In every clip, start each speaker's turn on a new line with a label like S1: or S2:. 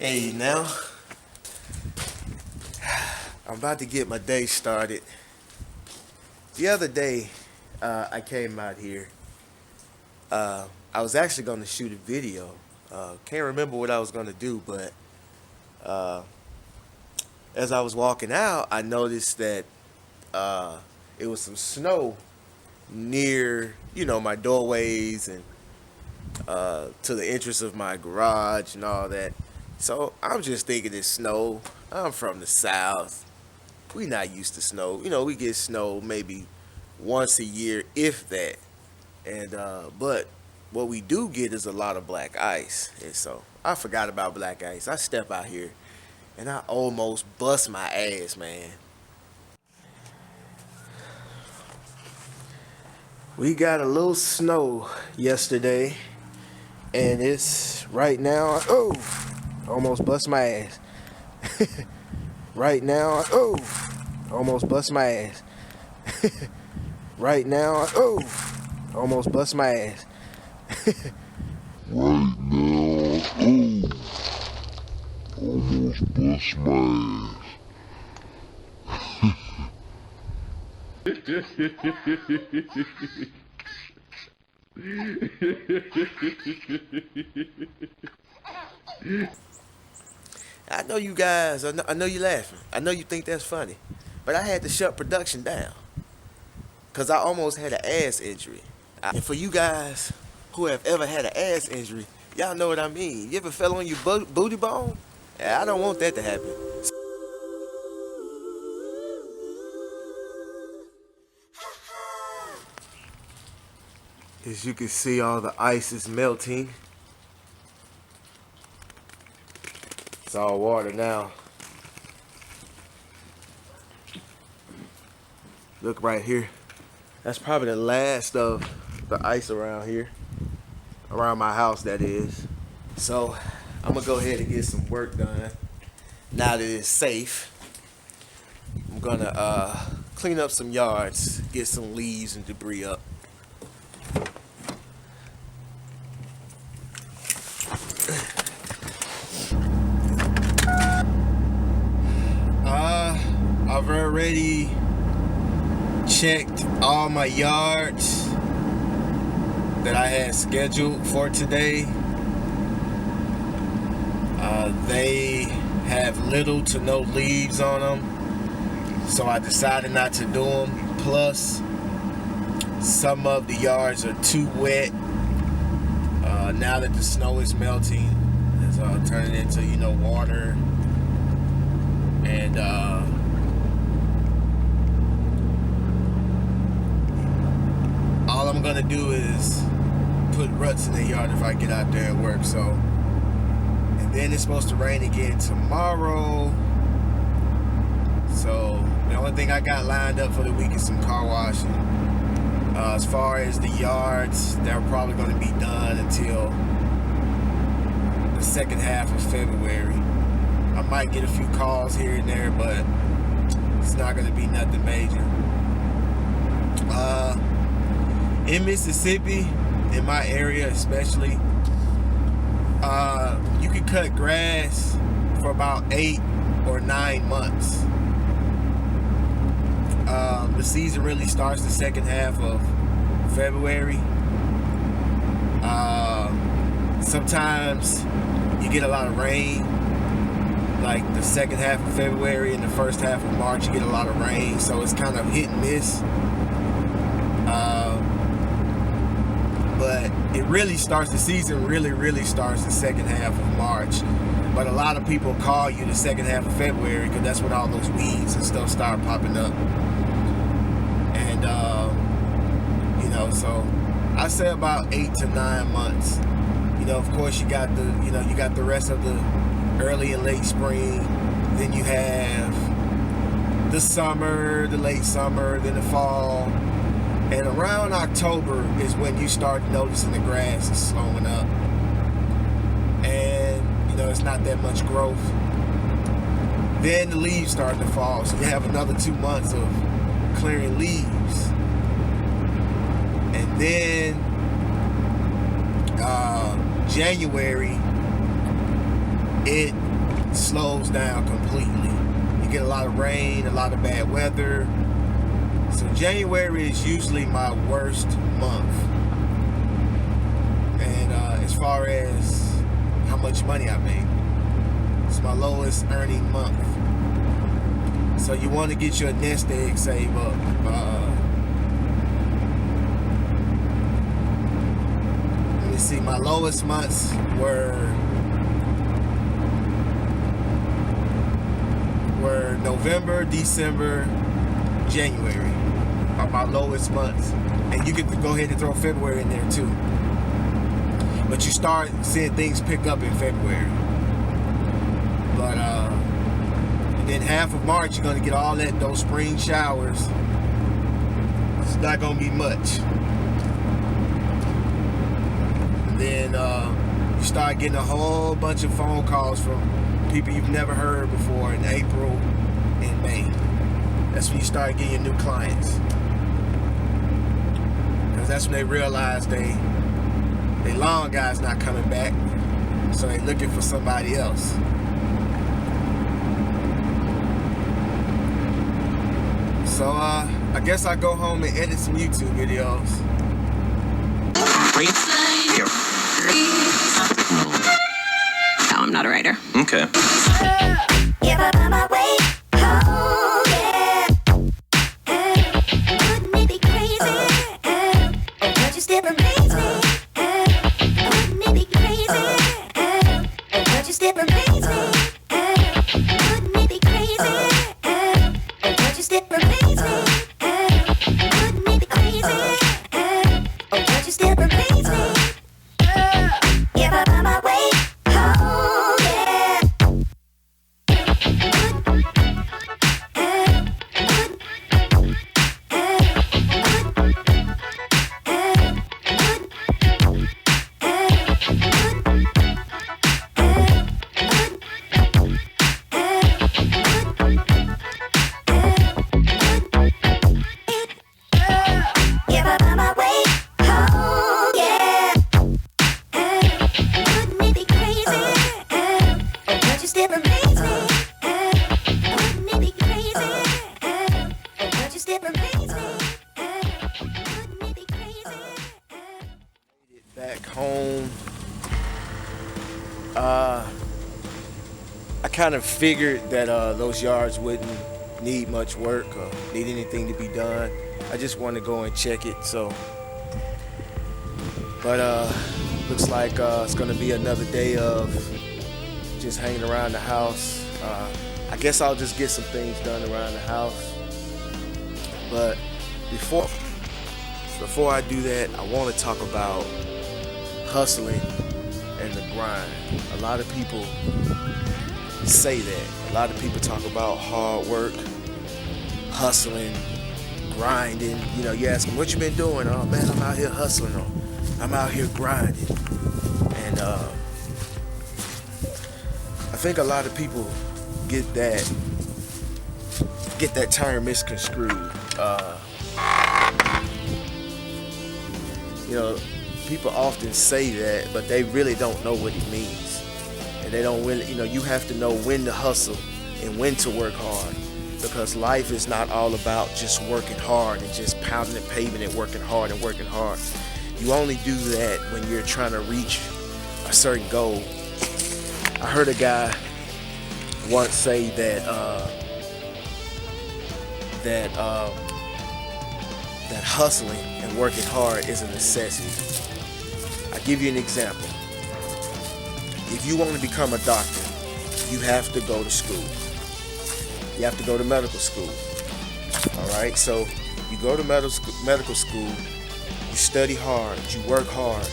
S1: Hey, now I'm about to get my day started. The other day, I came out here. I was actually going to shoot a video. Can't remember what I was going to do, but uh, as I was walking out, I noticed that it was some snow near, my doorways and to the entrance of my garage and all that. So I'm just thinking it's snow. I'm from the South. We not used to snow. We get snow maybe once a year, if that. And but what we do get is a lot of black ice. And so I forgot about black ice. I step out here and I almost bust my ass, man. We got a little snow yesterday, and it's right now. Oh, almost bust my ass. Right now. Oh, almost bust my ass. Right now. Oh, almost bust my ass.
S2: Right now, oh, almost bust my
S1: I know you guys, I know you laughing. I know you think that's funny. But I had to shut production down because I almost had an ass injury. And for you guys who have ever had an ass injury, y'all know what I mean. You ever fell on your booty bone? Yeah, I don't want that to happen. As you can see, all the ice is melting. It's all water now. Look right here. That's probably the last of the ice around here. Around my house, that is. So, I'm gonna go ahead and get some work done. Now that it's safe, I'm gonna clean up some yards, get some leaves and debris up. I've already checked all my yards that I had scheduled for today. They have little to no leaves on them, so I decided not to do them. Plus, some of the yards are too wet. Now that the snow is melting, it's turning into water, and all I'm gonna do is put ruts in the yard if I get out there and work. So, and then it's supposed to rain again tomorrow. So the only thing I got lined up for the week is some car washing. As far as the yards, they're probably going to be done until the second half of February. I might get a few calls here and there, but it's not going to be nothing major. In Mississippi, in my area especially, you can cut grass for about 8 or 9 months. The season really starts the second half of February. Sometimes you get a lot of rain, like the second half of February and the first half of March you get a lot of rain, so it's kind of hit and miss. But it really starts, the season really starts the second half of March. But a lot of people call you the second half of February because that's when all those weeds and stuff start popping up. And, so I say about 8 to 9 months. Of course you got the rest of the early and late spring. Then you have the summer, the late summer, then the fall. And around October is when you start noticing the grass is slowing up. And, it's not that much growth. Then the leaves start to fall. So you have another 2 months of clearing leaves. And then January, it slows down completely. You get a lot of rain, a lot of bad weather. So January is usually my worst month. And as far as how much money I make, it's my lowest earning month. So you want to get your nest egg save up. Let me see, my lowest months were November, December, January are my lowest months. And you get to go ahead and throw February in there too. But you start seeing things pick up in February. But then half of March you're gonna get all those spring showers. It's not gonna be much. And then you start getting a whole bunch of phone calls from people you've never heard before in April and May. That's when you start getting your new clients. Because that's when they realize they lawn guy's not coming back. So they looking for somebody else. So I guess I go home and edit some YouTube videos.
S3: No, I'm not a writer.
S4: Okay.
S1: Back home, I kind of figured that those yards wouldn't need much work or need anything to be done. I just wanted to go and check it. So, but looks like it's gonna be another day of just hanging around the house. I guess I'll just get some things done around the house. But before I do that, I want to talk about hustling and the grind. A lot of people say that. A lot of people talk about hard work, hustling, grinding. You know, you ask them, what you been doing? Oh man, I'm out here hustling. Or I'm out here grinding. And I think a lot of people get that term misconstrued. You know, people often say that, but they really don't know what it means. And they don't really, you know, you have to know when to hustle and when to work hard, because life is not all about just working hard and just pounding the pavement and working hard and working hard. You only do that when you're trying to reach a certain goal. I heard a guy once say that hustling and working hard is a necessity. I'll give you an example. If you want to become a doctor, you have to go to school. You have to go to medical school. All right, so you go to medical school, you study hard, you work hard,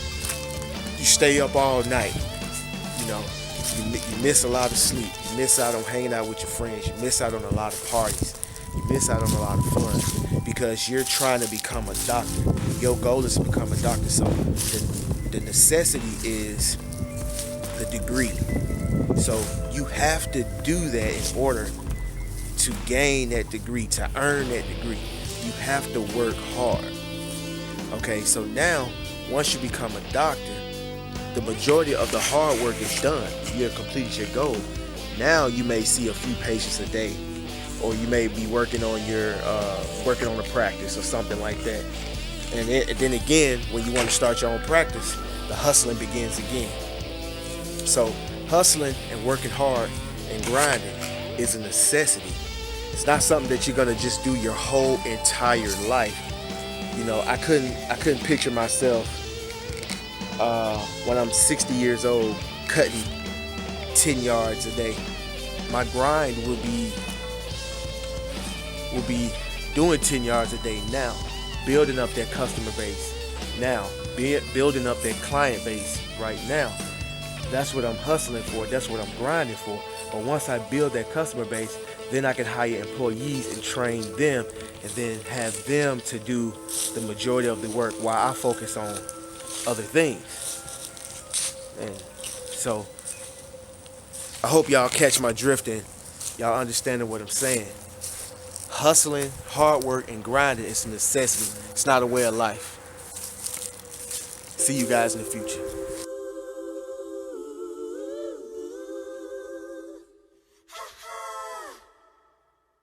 S1: you stay up all night. You know, you miss a lot of sleep, you miss out on hanging out with your friends, you miss out on a lot of parties, you miss out on a lot of fun because you're trying to become a doctor. Your goal is to become a doctor. So the necessity is the degree. So you have to do that in order to gain that degree, to earn that degree. You have to work hard. Okay, so now once you become a doctor, the majority of the hard work is done. You have completed your goal. Now you may see a few patients a day, or you may be working on your working on a practice or something like that. And then again, when you want to start your own practice, the hustling begins again. So hustling and working hard and grinding is a necessity. It's not something that you're gonna just do your whole entire life. You know, I couldn't picture myself when I'm 60 years old cutting 10 yards a day. My grind will be doing 10 yards a day now, building up that customer base now, building up that client base right now. That's what I'm hustling for. That's what I'm grinding for. But once I build that customer base, then I can hire employees and train them, and then have them to do the majority of the work while I focus on other things. And so I hope y'all catch my drift and y'all understanding what I'm saying. Hustling, hard work, and grinding is a necessity. It's not a way of life. See you guys in the future.